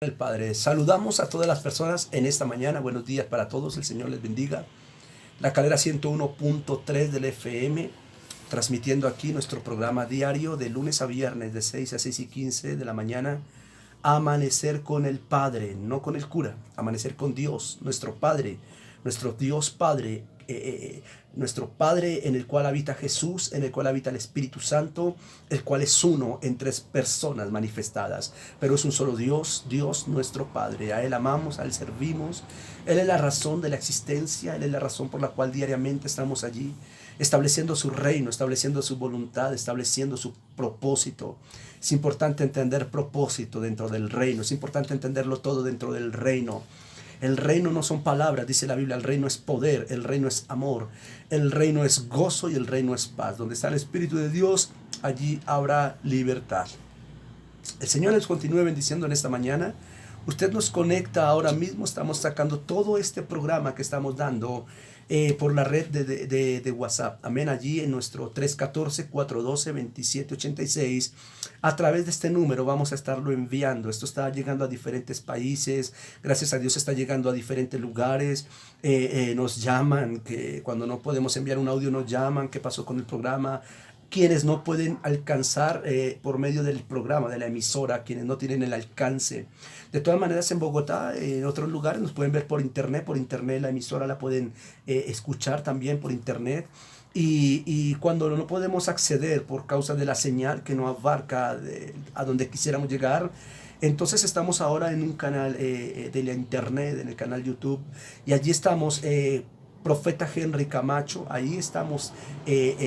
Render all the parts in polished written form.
El Padre, saludamos a todas las personas en esta mañana. Buenos días para todos, el Señor les bendiga. La calera 101.3 del FM, transmitiendo aquí nuestro programa diario de lunes a viernes de 6 a 6:15 de la mañana. Amanecer con el Padre, no con el cura, amanecer con Dios, nuestro Padre, nuestro Dios Padre, nuestro Padre en el cual habita Jesús, en el cual habita el Espíritu Santo, el cual es uno en tres personas manifestadas, pero es un solo Dios, Dios nuestro Padre. A Él amamos, a Él servimos, Él es la razón de la existencia, Él es la razón por la cual diariamente estamos allí, estableciendo su reino, estableciendo su voluntad, estableciendo su propósito. Es importante entender propósito dentro del reino, es importante entenderlo todo dentro del reino. El reino no son palabras, dice la Biblia, el reino es poder, el reino es amor, el reino es gozo y el reino es paz. Donde está el Espíritu de Dios, allí habrá libertad. El Señor les continúe bendiciendo en esta mañana. Usted nos conecta ahora mismo, estamos sacando todo este programa que estamos dando por la red de WhatsApp. Amén, allí en nuestro 314-412-2786. A través de este número vamos a estarlo enviando. Esto está llegando a diferentes países. Gracias a Dios está llegando a diferentes lugares. Nos llaman, que cuando no podemos enviar un audio nos llaman, qué pasó con el programa. Quienes no pueden alcanzar por medio del programa, de la emisora, quienes no tienen el alcance. De todas maneras, en Bogotá, en otros lugares, nos pueden ver por internet la emisora la pueden escuchar también por internet. Y cuando no podemos acceder por causa de la señal que no abarca a donde quisiéramos llegar, entonces estamos ahora en un canal de la internet, en el canal YouTube, y allí estamos. Profeta Henry Camacho, ahí estamos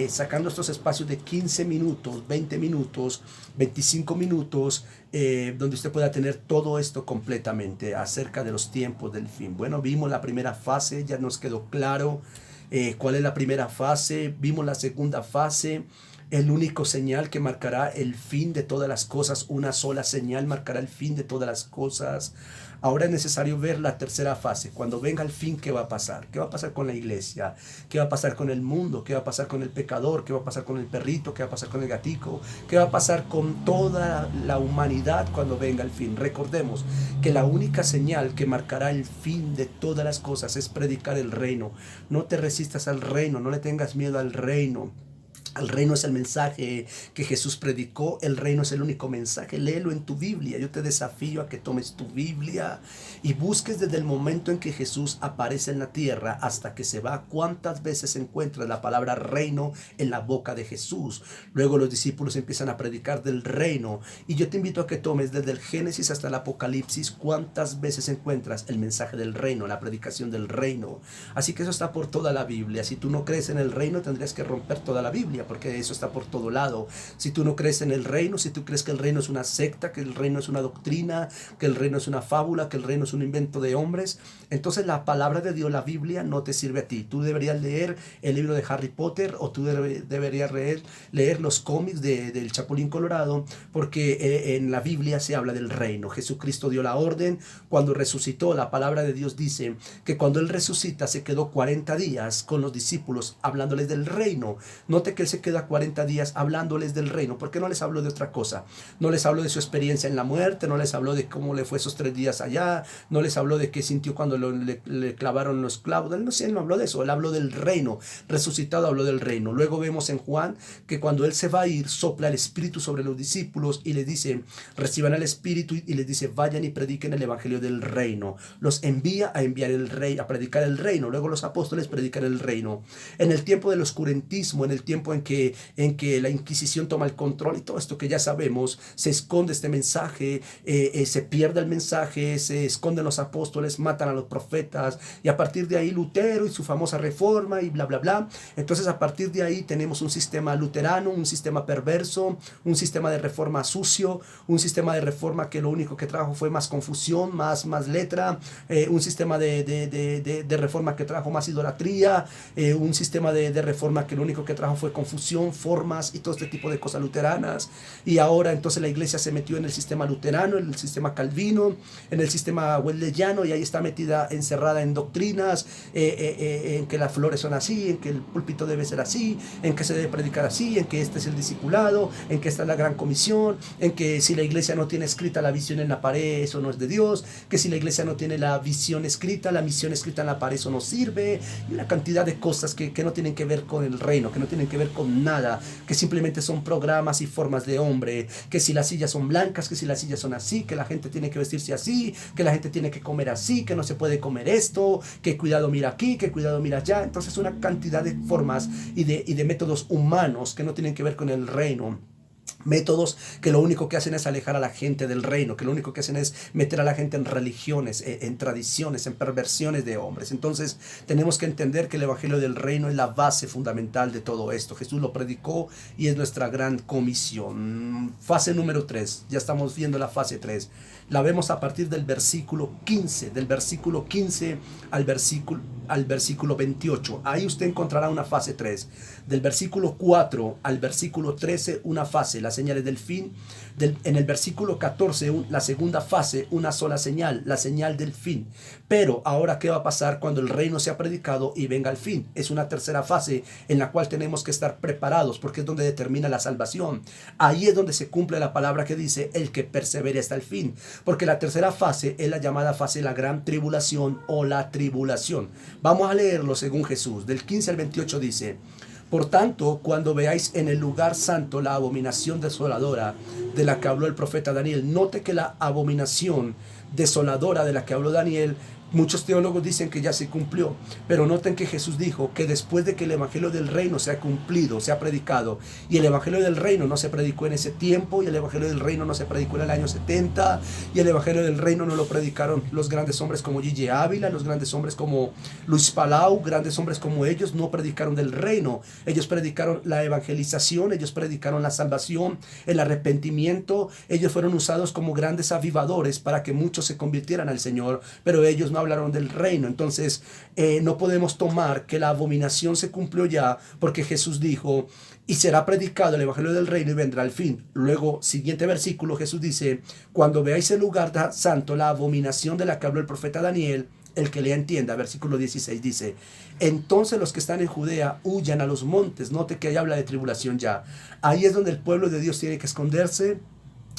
sacando estos espacios de 15 minutos, 20 minutos, 25 minutos, donde usted pueda tener todo esto completamente acerca de los tiempos del fin. Bueno, vimos la primera fase, ya nos quedó claro cuál es la primera fase, vimos la segunda fase. El único señal que marcará el fin de todas las cosas, una sola señal marcará el fin de todas las cosas. Ahora es necesario ver la tercera fase. Cuando venga el fin, ¿qué va a pasar? ¿Qué va a pasar con la iglesia? ¿Qué va a pasar con el mundo? ¿Qué va a pasar con el pecador? ¿Qué va a pasar con el perrito? ¿Qué va a pasar con el gatico? ¿Qué va a pasar con toda la humanidad cuando venga el fin? Recordemos que la única señal que marcará el fin de todas las cosas es predicar el reino. No te resistas al reino, no le tengas miedo al reino. El reino es el mensaje que Jesús predicó, el reino es el único mensaje, léelo en tu Biblia. Yo te desafío a que tomes tu Biblia y busques desde el momento en que Jesús aparece en la tierra hasta que se va, cuántas veces encuentras la palabra reino en la boca de Jesús. Luego los discípulos empiezan a predicar del reino y yo te invito a que tomes desde el Génesis hasta el Apocalipsis cuántas veces encuentras el mensaje del reino, la predicación del reino. Así que eso está por toda la Biblia. Si tú no crees en el reino, tendrías que romper toda la Biblia, porque eso está por todo lado. Si tú no crees en el reino, si tú crees que el reino es una secta, que el reino es una doctrina, que el reino es una fábula, que el reino es un invento de hombres, entonces la palabra de Dios, la Biblia, no te sirve a ti. Tú deberías leer el libro de Harry Potter o tú deberías leer los cómics del Chapulín Colorado, porque en la Biblia se habla del reino. Jesucristo dio la orden cuando resucitó. La palabra de Dios dice que cuando Él resucita se quedó 40 días con los discípulos hablándoles del reino. Note que Él se queda 40 días hablándoles del reino, porque no les habló de otra cosa. No les habló de su experiencia en la muerte, no les habló de cómo le fue esos 3 días allá, no les habló de qué sintió cuando le clavaron los clavos. Él no habló de eso, Él habló del reino. Resucitado habló del reino. Luego vemos en Juan que cuando Él se va a ir, sopla el Espíritu sobre los discípulos y les dice, reciban el Espíritu, y les dice, vayan y prediquen el Evangelio del reino. Los envía a enviar el rey, a predicar el reino. Luego los apóstoles predican el reino. En el tiempo del oscurantismo, en el tiempo en que la Inquisición toma el control y todo esto que ya sabemos, se esconde este mensaje, se pierde el mensaje, se esconden los apóstoles, matan a los profetas, y a partir de ahí Lutero y su famosa reforma y bla bla bla. Entonces a partir de ahí tenemos un sistema luterano, un sistema perverso, un sistema de reforma sucio, un sistema de reforma que lo único que trajo fue más confusión, más letra, un sistema de reforma que trajo más idolatría, un sistema de reforma que lo único que trajo fue confusión, confusión, formas y todo este tipo de cosas luteranas. Y ahora entonces la iglesia se metió en el sistema luterano, en el sistema calvino, en el sistema wesleyano, y ahí está metida, encerrada en doctrinas, en que las flores son así, en que el púlpito debe ser así, en que se debe predicar así, en que este es el discipulado, en que esta es la gran comisión, en que si la iglesia no tiene escrita la visión en la pared, eso no es de Dios, que si la iglesia no tiene la visión escrita, la misión escrita en la pared, eso no sirve, y una cantidad de cosas que no tienen que ver con el reino, que no tienen que ver con nada, que simplemente son programas y formas de hombre, que si las sillas son blancas, que si las sillas son así, que la gente tiene que vestirse así, que la gente tiene que comer así, que no se puede comer esto, que cuidado mira aquí, que cuidado mira allá. Entonces una cantidad de formas y de métodos humanos que no tienen que ver con el reino. Métodos que lo único que hacen es alejar a la gente del reino, que lo único que hacen es meter a la gente en religiones, en tradiciones, en perversiones de hombres. Entonces tenemos que entender que el evangelio del reino es la base fundamental de todo esto. Jesús lo predicó y es nuestra gran comisión. Fase número 3, ya estamos viendo la fase 3. La vemos a partir del versículo 15, del versículo 15 al versículo 28. Ahí usted encontrará una fase 3. Del versículo 4 al versículo 13, una fase, las señales del fin. En el versículo 14, la segunda fase, una sola señal, la señal del fin. Pero ahora, ¿qué va a pasar cuando el reino sea predicado y venga el fin? Es una tercera fase en la cual tenemos que estar preparados, porque es donde determina la salvación. Ahí es donde se cumple la palabra que dice, el que persevere hasta el fin. Porque la tercera fase es la llamada fase de la gran tribulación o la tribulación. Vamos a leerlo según Jesús. Del 15 al 28 dice: por tanto, cuando veáis en el lugar santo la abominación desoladora de la que habló el profeta Daniel, note que la abominación desoladora de la que habló Daniel, muchos teólogos dicen que ya se cumplió, pero noten que Jesús dijo que después de que el evangelio del reino se ha cumplido, se ha predicado, y el evangelio del reino no se predicó en ese tiempo, y el evangelio del reino no se predicó en el año 70, y el evangelio del reino no lo predicaron los grandes hombres como Gigi Ávila, los grandes hombres como Luis Palau, grandes hombres como ellos no predicaron del reino. Ellos predicaron la evangelización, ellos predicaron la salvación, el arrepentimiento. Ellos fueron usados como grandes avivadores para que muchos se convirtieran al Señor, pero ellos no hablaron del reino. Entonces no podemos tomar que la abominación se cumplió ya, porque Jesús dijo, y será predicado el evangelio del reino y vendrá el fin. Luego, siguiente versículo, Jesús dice, cuando veáis el lugar santo, la abominación de la que habló el profeta Daniel, el que le entienda, versículo 16 dice, entonces los que están en Judea huyan a los montes. Note que ahí habla de tribulación ya. Ahí es donde el pueblo de Dios tiene que esconderse.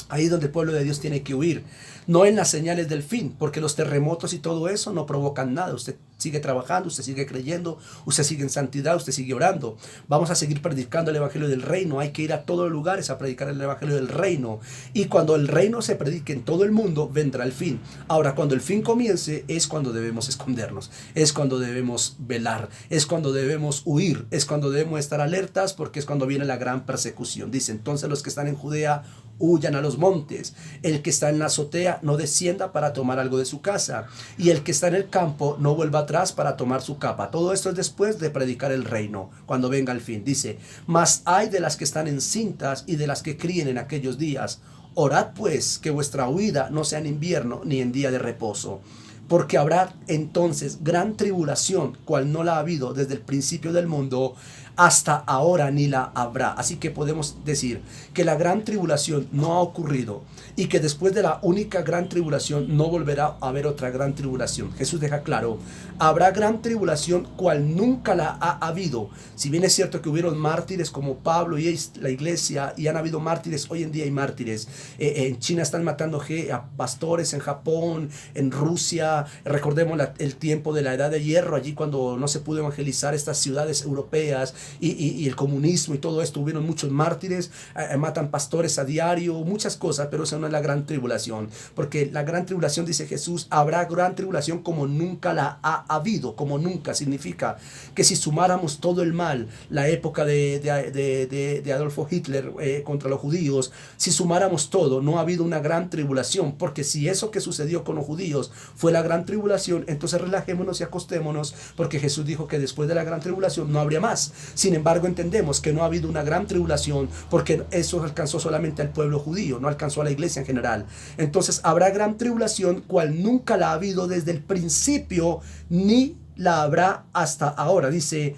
Ahí es donde el pueblo de Dios tiene que huir, no en las señales del fin, porque los terremotos y todo eso no provocan nada. Usted sigue trabajando, usted sigue creyendo, usted sigue en santidad, usted sigue orando. Vamos a seguir predicando el evangelio del reino. Hay que ir a todos los lugares a predicar el evangelio del reino. Y cuando el reino se predique en todo el mundo, vendrá el fin. Ahora, cuando el fin comience, es cuando debemos escondernos, es cuando debemos velar, es cuando debemos huir, es cuando debemos estar alertas, porque es cuando viene la gran persecución. Dice, entonces los que están en Judea huyan a los montes. El que está en la azotea no descienda para tomar algo de su casa, y el que está en el campo no vuelva atrás para tomar su capa. Todo esto es después de predicar el reino, cuando venga el fin. Dice, mas hay de las que están encintas y de las que críen en aquellos días. Orad pues que vuestra huida no sea en invierno ni en día de reposo, porque habrá entonces gran tribulación, cual no la ha habido desde el principio del mundo hasta ahora, ni la habrá. Así que podemos decir que la gran tribulación no ha ocurrido, y que después de la única gran tribulación no volverá a haber otra gran tribulación. Jesús deja claro, habrá gran tribulación cual nunca la ha habido. Si bien es cierto que hubieron mártires como Pablo y la iglesia, y han habido mártires, hoy en día hay mártires. En China están matando a pastores, en Japón, en Rusia. Recordemos el tiempo de la edad de hierro, allí cuando no se pudo evangelizar estas ciudades europeas, y el comunismo y todo esto, hubieron muchos mártires. Matan pastores a diario, muchas cosas, pero eso no es la gran tribulación, porque la gran tribulación, dice Jesús, habrá gran tribulación como nunca la ha habido. Como nunca significa que si sumáramos todo el mal, la época de Adolfo Hitler contra los judíos, si sumáramos todo, no ha habido una gran tribulación, porque si eso que sucedió con los judíos fue la gran tribulación, entonces relajémonos y acostémonos, porque Jesús dijo que después de la gran tribulación no habría más. Sin embargo, entendemos que no ha habido una gran tribulación, porque eso alcanzó solamente al pueblo judío, no alcanzó a la iglesia en general. Entonces habrá gran tribulación cual nunca la ha habido desde el principio, ni la habrá hasta ahora. Dice,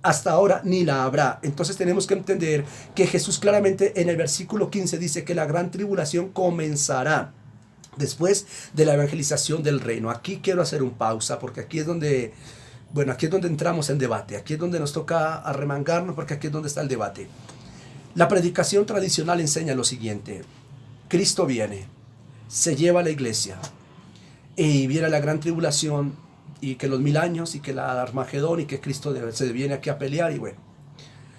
hasta ahora ni la habrá. Entonces tenemos que entender que Jesús claramente en el versículo 15 dice que la gran tribulación comenzará después de la evangelización del reino. Aquí quiero hacer un pausa porque aquí es donde, bueno, aquí es donde entramos en debate. Aquí es donde nos toca arremangarnos porque aquí es donde está el debate. La predicación tradicional enseña lo siguiente: Cristo viene, se lleva a la iglesia y viene la gran tribulación y que los 1000 años y que la Armagedón y que Cristo se viene aquí a pelear y bueno.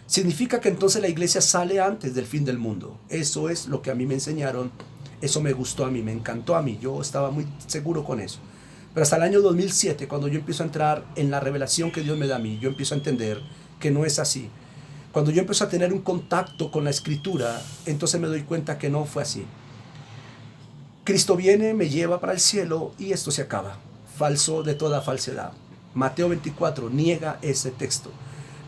Significa que entonces la iglesia sale antes del fin del mundo. Eso es lo que a mí me enseñaron. Eso me gustó a mí, me encantó a mí. Yo estaba muy seguro con eso. Pero hasta el año 2007, cuando yo empiezo a entrar en la revelación que Dios me da a mí, yo empiezo a entender que no es así. Cuando yo empiezo a tener un contacto con la escritura, entonces me doy cuenta que no fue así. Cristo viene, me lleva para el cielo y esto se acaba. Falso de toda falsedad. Mateo 24 niega ese texto.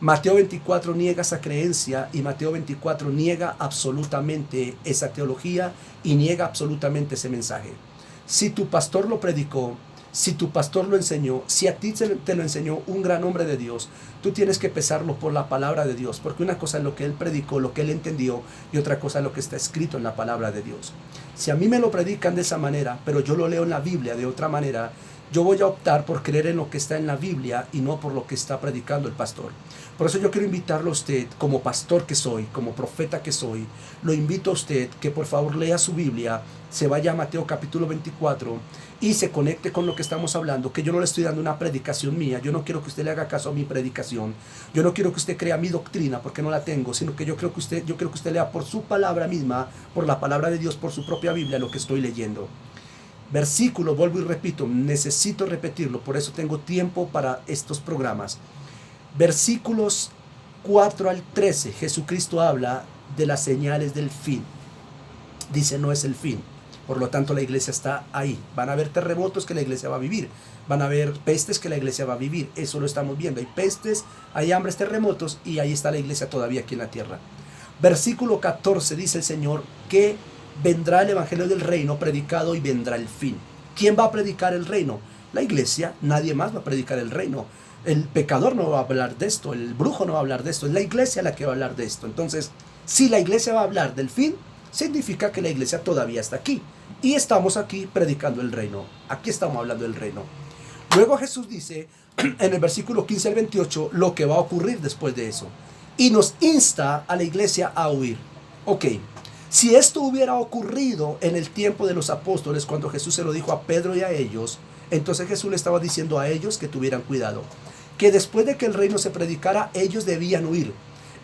Mateo 24 niega esa creencia y Mateo 24 niega absolutamente esa teología y niega absolutamente ese mensaje. Si tu pastor lo predicó, si tu pastor lo enseñó, si a ti te lo enseñó un gran hombre de Dios, tú tienes que pesarlo por la palabra de Dios, porque una cosa es lo que él predicó, lo que él entendió, y otra cosa es lo que está escrito en la palabra de Dios. Si a mí me lo predican de esa manera, pero yo lo leo en la Biblia de otra manera, yo voy a optar por creer en lo que está en la Biblia y no por lo que está predicando el pastor. Por eso yo quiero invitarlo a usted, como pastor que soy, como profeta que soy, lo invito a usted que por favor lea su Biblia, se vaya a Mateo capítulo 24 y se conecte con lo que estamos hablando, que yo no le estoy dando una predicación mía, yo no quiero que usted le haga caso a mi predicación, yo no quiero que usted crea mi doctrina porque no la tengo, sino que yo quiero que usted lea por su palabra misma, por la palabra de Dios, por su propia Biblia lo que estoy leyendo. Versículo, vuelvo y repito, necesito repetirlo, por eso tengo tiempo para estos programas. Versículos 4 al 13, Jesucristo habla de las señales del fin. Dice, no es el fin. Por lo tanto, la iglesia está ahí. Van a haber terremotos que la iglesia va a vivir. Van a haber pestes que la iglesia va a vivir. Eso lo estamos viendo. Hay pestes, hay hambres, terremotos y ahí está la iglesia todavía aquí en la tierra. Versículo 14 dice el Señor que vendrá el evangelio del reino predicado y vendrá el fin. ¿Quién va a predicar el reino? La iglesia. Nadie más va a predicar el reino. El pecador no va a hablar de esto. El brujo no va a hablar de esto. Es la iglesia la que va a hablar de esto. Entonces, si la iglesia va a hablar del fin, significa que la iglesia todavía está aquí. Y estamos aquí predicando el reino. Aquí estamos hablando del reino. Luego Jesús dice en el versículo 15 al 28 lo que va a ocurrir después de eso. Y nos insta a la iglesia a huir. Ok, si esto hubiera ocurrido en el tiempo de los apóstoles, cuando Jesús se lo dijo a Pedro y a ellos, entonces Jesús le estaba diciendo a ellos que tuvieran cuidado. Que después de que el reino se predicara, ellos debían huir.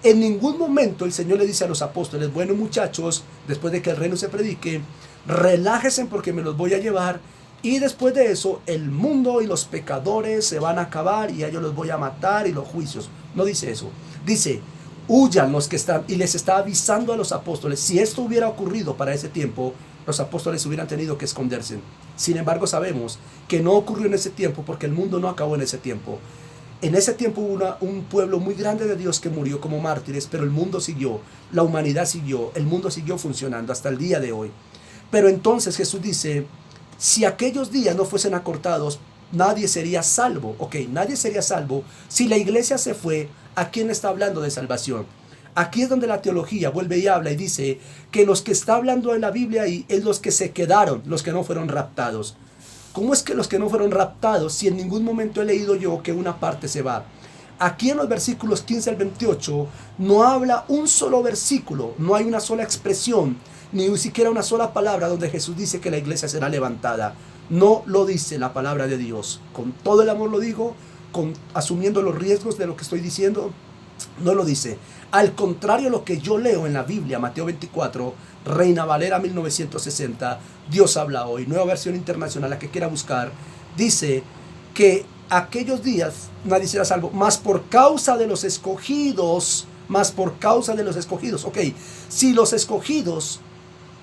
En ningún momento el Señor le dice a los apóstoles, bueno muchachos, después de que el reino se predique, relájense porque me los voy a llevar y después de eso el mundo y los pecadores se van a acabar y a ellos los voy a matar y los juicios. No dice eso. Dice, huyan los que están, y les está avisando a los apóstoles. Si esto hubiera ocurrido para ese tiempo, los apóstoles hubieran tenido que esconderse. Sin embargo, sabemos que no ocurrió en ese tiempo porque el mundo no acabó en ese tiempo. En ese tiempo hubo un pueblo muy grande de Dios que murió como mártires, pero el mundo siguió, la humanidad siguió, el mundo siguió funcionando hasta el día de hoy. Pero entonces Jesús dice, si aquellos días no fuesen acortados, nadie sería salvo. Ok, nadie sería salvo. Si la iglesia se fue, ¿a quién está hablando de salvación? Aquí es donde la teología vuelve y habla y dice que los que está hablando en la Biblia ahí es los que se quedaron, los que no fueron raptados. ¿Cómo es que los que no fueron raptados, si en ningún momento he leído yo que una parte se va? Aquí en los versículos 15 al 28 no habla un solo versículo, no hay una sola expresión, ni siquiera una sola palabra donde Jesús dice que la iglesia será levantada. No lo dice la palabra de Dios. Con todo el amor lo digo, asumiendo los riesgos de lo que estoy diciendo, no lo dice. Al contrario, lo que yo leo en la Biblia, Mateo 24, Reina Valera 1960, Dios habla hoy, Nueva Versión Internacional, la que quiera buscar, dice que aquellos días nadie será salvo, más por causa de los escogidos, ok, si los escogidos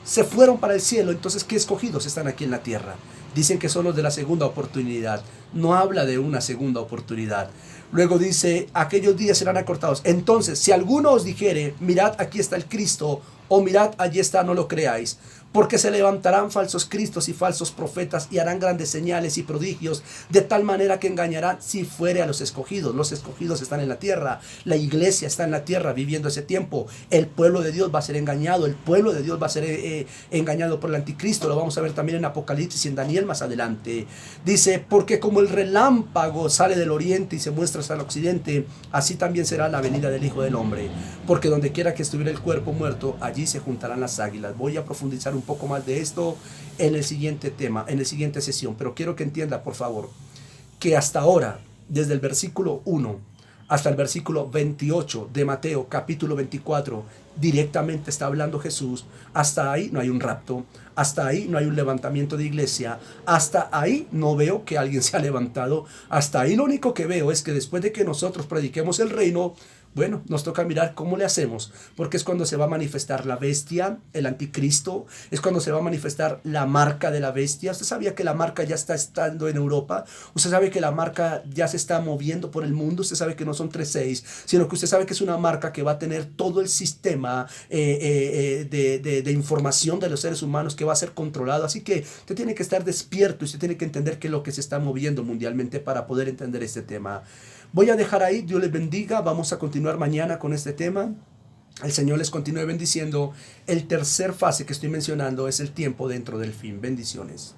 se fueron para el cielo, entonces ¿qué escogidos están aquí en la tierra? Dicen que son los de la segunda oportunidad, no habla de una segunda oportunidad. Luego dice, aquellos días serán acortados. Entonces, si alguno os dijere, mirad, aquí está el Cristo, o mirad, allí está, no lo creáis. porque se levantarán falsos cristos y falsos profetas y harán grandes señales y prodigios, de tal manera que engañarán si fuere a los escogidos. Los escogidos están en la tierra, la iglesia está en la tierra viviendo ese tiempo. El pueblo de Dios va a ser engañado, el pueblo de Dios va a ser engañado por el anticristo. Lo vamos a ver también en Apocalipsis y en Daniel más adelante. Dice, porque como el relámpago sale del oriente y se muestra hasta el occidente, así también será la venida del Hijo del Hombre. Porque donde quiera que estuviera el cuerpo muerto, allí se juntarán las águilas. Voy a profundizar un poco más de esto en el siguiente tema, en la siguiente sesión, pero quiero que entienda, por favor, que hasta ahora, desde el versículo 1 hasta el versículo 28 de Mateo capítulo 24, directamente está hablando Jesús. Hasta ahí no hay un rapto, hasta ahí no hay un levantamiento de iglesia, hasta ahí no veo que alguien se ha levantado, hasta ahí lo único que veo es que después de que nosotros prediquemos el reino, bueno, nos toca mirar cómo le hacemos, porque es cuando se va a manifestar la bestia, el anticristo, es cuando se va a manifestar la marca de la bestia. Usted sabía que la marca ya está estando en Europa, usted sabe que la marca ya se está moviendo por el mundo, usted sabe que no son 3.6, sino que usted sabe que es una marca que va a tener todo el sistema de información de los seres humanos que va a ser controlado. Así que usted tiene que estar despierto y usted tiene que entender qué es lo que se está moviendo mundialmente para poder entender este tema. Voy a dejar ahí, Dios les bendiga, vamos a continuar mañana con este tema. El Señor les continúe bendiciendo. El tercer fase que estoy mencionando es el tiempo dentro del fin. Bendiciones.